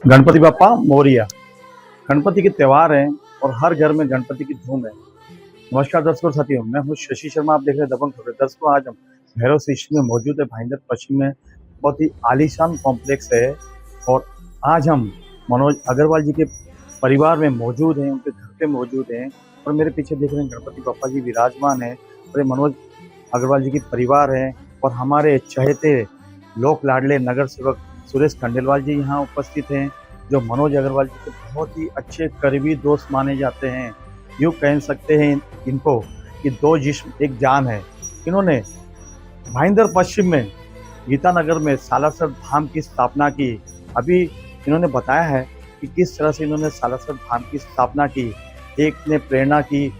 गणपति बप्पा मोरिया। गणपति के त्यौहार हैं और हर घर में गणपति की धूम है। नमस्कार दर्शकों साथियों, मैं हूं शशि शर्मा। आप देख रहे हैं दबंग खबरें। दर्शकों, आज हम भैरव स्टेशन में मौजूद है। भाईंदर पश्चिम में बहुत ही आलीशान कॉम्प्लेक्स है और आज हम मनोज अग्रवाल जी के परिवार में मौजूद हैं, उनके घर पे मौजूद हैं। और मेरे पीछे देख रहे हैं गणपति बप्पा जी विराजमान है और ये मनोज अग्रवाल जी की परिवार है। और हमारे चहेते लोक लाडले नगर सेवक सुरेश खंडेलवाल जी यहाँ उपस्थित हैं, जो मनोज अग्रवाल जी के बहुत ही अच्छे करीबी दोस्त माने जाते हैं। यूँ कह सकते हैं इनको कि दो जिस्म एक जान है। इन्होंने भाईंदर पश्चिम में गीतानगर में सालासर धाम की स्थापना की। अभी इन्होंने बताया है कि किस तरह से इन्होंने सालासर धाम की स्थापना की। एक ने प्रेरणा की,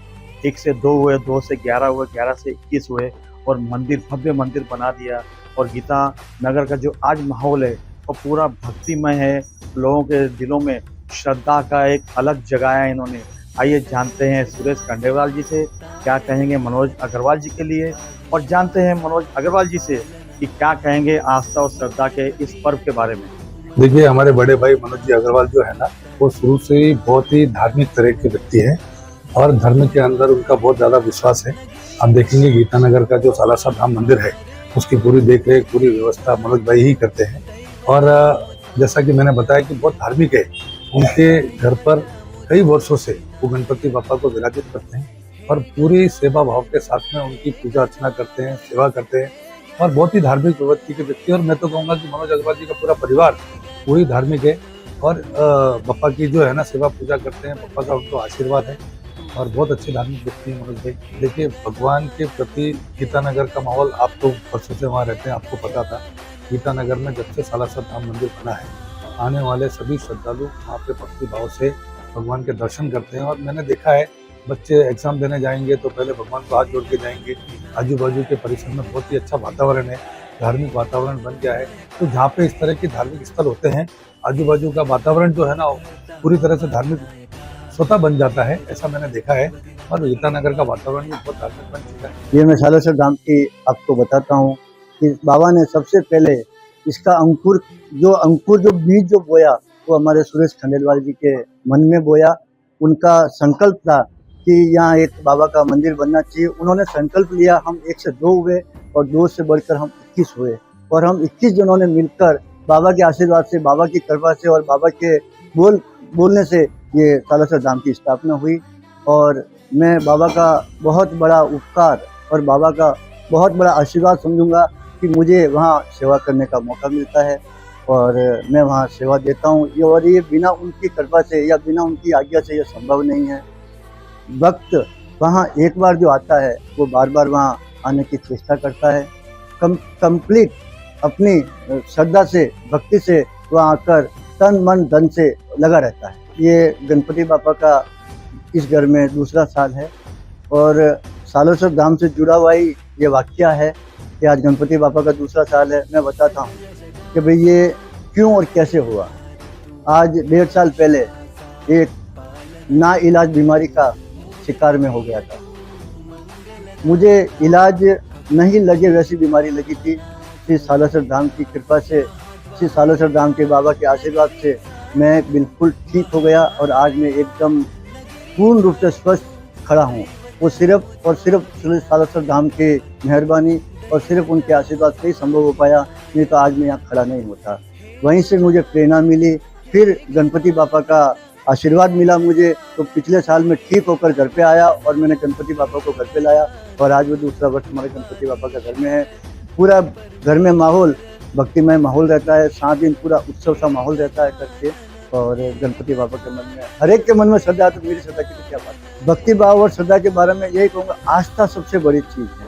1 से 2 हुए, 2 से 11 हुए, 11 से 21 हुए और मंदिर, भव्य मंदिर बना दिया। और गीता नगर का जो आज माहौल है वो पूरा भक्तिमय है। लोगों के दिलों में श्रद्धा का एक अलग जगाया है इन्होंने। आइए जानते हैं सुरेश खंडेलवाल जी से क्या कहेंगे मनोज अग्रवाल जी के लिए, और जानते हैं मनोज अग्रवाल जी से कि क्या कहेंगे आस्था और श्रद्धा के इस पर्व के बारे में। देखिए, हमारे बड़े भाई मनोज जी अग्रवाल जो है ना, वो शुरू से ही बहुत ही धार्मिक तरह के व्यक्ति है और धर्म के अंदर उनका बहुत ज्यादा विश्वास है। आप देखेंगे गीतानगर का जो सालासर धाम मंदिर है, उसकी पूरी देखरेख, पूरी व्यवस्था मनोज भाई ही करते हैं। और जैसा कि मैंने बताया कि बहुत धार्मिक है। उनके घर पर कई वर्षों से वो गणपति बप्पा को विराजित करते हैं और पूरी सेवा भाव के साथ में उनकी पूजा अर्चना करते हैं, सेवा करते हैं और बहुत ही धार्मिक प्रवृत्ति के व्यक्ति। और मैं तो कहूँगा कि मनोज अग्रवाल जी का पूरा परिवार पूरी धार्मिक है और बप्पा की जो है ना सेवा पूजा करते हैं। बप्पा का उनको आशीर्वाद है और बहुत अच्छे धार्मिक व्यक्ति हैं मनोज भाई। देखिए, भगवान के प्रति गीतानगर का माहौल, आप तो वर्षों से वहाँ रहते हैं, आपको पता था। गीतानगर में जब से सालासर धाम मंदिर बना है, आने वाले सभी श्रद्धालु वहाँ पे भक्ति भाव से भगवान के दर्शन करते हैं। और मैंने देखा है, बच्चे एग्जाम देने जाएंगे तो पहले भगवान को हाथ जोड़ के जाएंगे। आजू बाजू के परिसर में बहुत ही अच्छा वातावरण है, धार्मिक वातावरण बन गया है। तो जहाँ पे इस तरह के धार्मिक स्थल होते हैं, आजू बाजू का वातावरण जो है ना पूरी तरह से धार्मिक स्वतः बन जाता है, ऐसा मैंने देखा है। और गीतानगर का वातावरण भी बहुत धार्मिक बन चुका है। ये मैं सालासर धाम की आपको बताता हूँ कि बाबा ने सबसे पहले इसका अंकुर जो बीज जो बोया, वो हमारे सुरेश खंडेलवाल जी के मन में बोया। उनका संकल्प था कि यहाँ एक बाबा का मंदिर बनना चाहिए। उन्होंने संकल्प लिया। हम 1 से 2 हुए और 2 से बढ़कर हम 21 हुए और हम 21 जनों ने मिलकर बाबा के आशीर्वाद से, बाबा की कृपा से और बाबा के बोलने से ये सालासर धाम की स्थापना हुई। और मैं बाबा का बहुत बड़ा उपकार और बाबा का बहुत बड़ा आशीर्वाद समझूंगा कि मुझे वहाँ सेवा करने का मौका मिलता है और मैं वहाँ सेवा देता हूँ। और ये बिना उनकी कृपा से या बिना उनकी आज्ञा से ये संभव नहीं है। वक्त वहाँ एक बार जो आता है वो बार बार वहाँ आने की चेष्टा करता है। कंप्लीट अपनी श्रद्धा से, भक्ति से वहाँ आकर तन मन धन से लगा रहता है। ये गणपति बापा का इस घर में दूसरा साल है और सालासर धाम से जुड़ा हुआ ही ये वाकया है कि आज गणपति बापा का दूसरा साल है। मैं बताता हूँ कि भाई ये क्यों और कैसे हुआ। आज 1.5 साल पहले एक ना इलाज बीमारी का शिकार में हो गया था। मुझे इलाज नहीं लगे वैसी बीमारी लगी थी। श्री सालासर धाम की कृपा से, श्री सालासर धाम के बाबा के आशीर्वाद से मैं बिल्कुल ठीक हो गया और आज मैं एकदम पूर्ण रूप से स्वस्थ खड़ा हूँ। वो सिर्फ और सिर्फ श्री सालासर धाम की मेहरबानी और सिर्फ उनके आशीर्वाद से ही संभव हो पाया, नहीं तो आज मैं यहाँ खड़ा नहीं होता। वहीं से मुझे प्रेरणा मिली, फिर गणपति बापा का आशीर्वाद मिला मुझे। तो पिछले साल में ठीक होकर घर पे आया और मैंने गणपति बापा को घर पे लाया और आज वो दूसरा वर्ष हमारे गणपति बापा का घर में है। पूरा घर में माहौल, भक्तिमय माहौल रहता है। 7 दिन पूरा उत्सव सा माहौल रहता है करके। और गणपति बाबा के मन में, हर एक के मन में श्रद्धा, तो मेरी श्रद्धा की तो क्या बात है। भक्ति भाव और श्रद्धा के बारे में यही कहूँगा, आस्था सबसे बड़ी चीज़ है।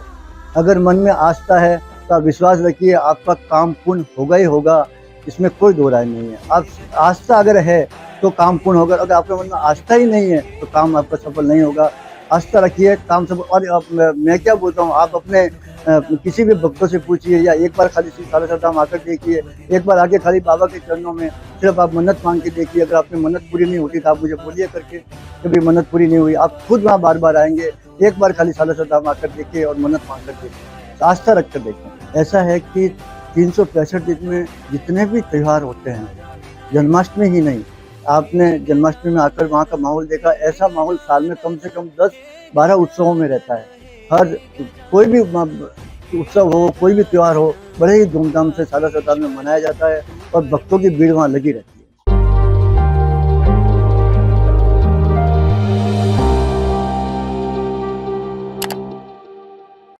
अगर मन में आस्था है तो आप विश्वास रखिए आपका काम पूर्ण होगा ही होगा, इसमें कोई दो राय नहीं है। आप आस्था अगर है तो काम पूर्ण होगा, अगर आपके मन में आस्था ही नहीं है तो काम आपका सफल नहीं होगा। आस्था रखिए, काम सफल। और मैं क्या बोलता हूँ, आप अपने किसी भी भक्तों से पूछिए या एक बार खाली श्री सालासर धाम आकर देखिए, एक बार आके खाली बाबा के चरणों में सिर्फ आप मन्नत मांग के देखिए। अगर आपकी मन्नत पूरी नहीं होती तो आप मुझे बोलिए करके, कभी मन्नत पूरी नहीं हुई, आप खुद वहाँ बार बार आएंगे। एक बार खाली सालासर धाम आकर देखिए और मन्नत मांग कर देखिए, आस्था रख कर देखें। ऐसा है कि 365 दिन में जितने भी त्यौहार होते हैं जन्माष्टमी ही नहीं, आपने जन्माष्टमी में आकर वहाँ का माहौल देखा, ऐसा माहौल साल में कम से कम 10-12 उत्सवों में रहता है। हर कोई भी उत्सव हो, कोई भी त्यौहार हो, बड़े ही धूमधाम से सालासर में मनाया जाता है और भक्तों की भीड़ वहाँ लगी रहती है।